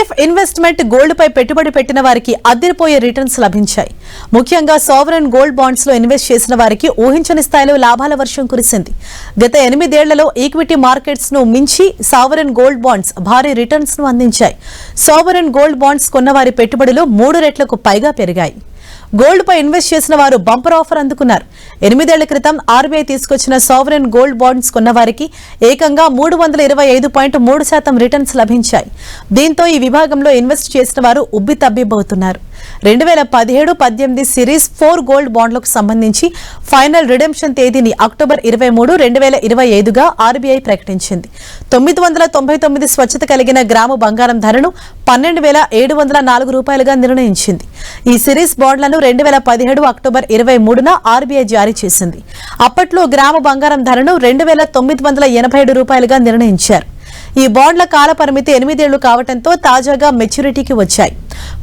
Safe investment gold పై పెట్టుబడి పెట్టిన వారికి అదిరిపోయే రిటర్న్స్ లభించాయి. ముఖ్యంగా సావరెన్ గోల్డ్ బాండ్స్ లో ఇన్వెస్ట్ చేసిన వారికి ఊహించని స్థాయిలో లాభాల వర్షం కురిసింది. గత 8 ఏళ్లలో ఈక్విటీ మార్కెట్స్ ను మించి సావరెన్ గోల్డ్ బాండ్స్ భారీ రిటర్న్స్ ను అందించాయి. సావరెన్ గోల్డ్ బాండ్స్ కొన్నవారి పెట్టుబడులు 3 రెట్లకు పైగా పెరిగాయి. గోల్డ్ పై ఇన్వెస్ట్ చేసిన వారు బంపర్ ఆఫర్ అందుకున్నారు. 8 ఏళ్ల క్రితం ఆర్బీఐ తీసుకొచ్చిన సావరెన్ గోల్డ్ బాండ్స్ కొన్నవారికి ఏకంగా 325.3% రిటర్న్స్ లభించాయి. దీంతో ఈ విభాగంలో ఇన్వెస్ట్ చేసిన వారు ఉబ్బి తబ్బిబ్బవుతున్నారు. 2017-18 సిరీస్ 4 గోల్డ్ బాండ్లకు సంబంధించి ఫైనల్ రిడెంప్షన్ తేదీని అక్టోబర్ 23, 2025గా ఆర్బీఐ ప్రకటించింది. 999 స్వచ్ఛత కలిగిన గ్రాము బంగారం ధరను 12,704 రూపాయలుగా నిర్ణయించింది. ఈ సిరీస్ బాండ్లను 2017 అక్టోబర్ 23న ఆర్బీఐ జారీ చేసింది. అప్పట్లో గ్రాము బంగారం ధరను 2,987 రూపాయలుగా నిర్ణయించారు. ఈ బాండ్ల కాల పరిమితి 8 ఏళ్లు కావడంతో తాజాగా మెచ్యూరిటీకి వచ్చాయి.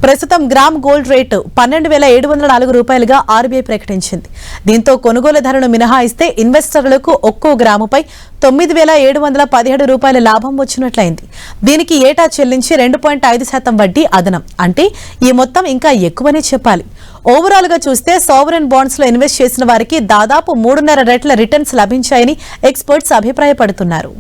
ప్రస్తుతం గ్రామ్ గోల్డ్ రేటు 12,704 రూపాయలుగా ఆర్బీఐ ప్రకటించింది. దీంతో కొనుగోలు ధరను మినహాయిస్తే ఇన్వెస్టర్లకు ఒక్కో గ్రాముపై 9,717 రూపాయల లాభం వచ్చినట్లయింది. దీనికి ఏటా చెల్లించి 2.5% వడ్డీ అదనం, అంటే ఈ మొత్తం ఇంకా ఎక్కువనే చెప్పాలి. ఓవరాల్ గా చూస్తే సావరెన్ బాండ్స్ లో ఇన్వెస్ట్ చేసిన వారికి దాదాపు 3.5 రెట్ల రిటర్న్స్ లభించాయని ఎక్స్పర్ట్స్ అభిప్రాయపడుతున్నారు.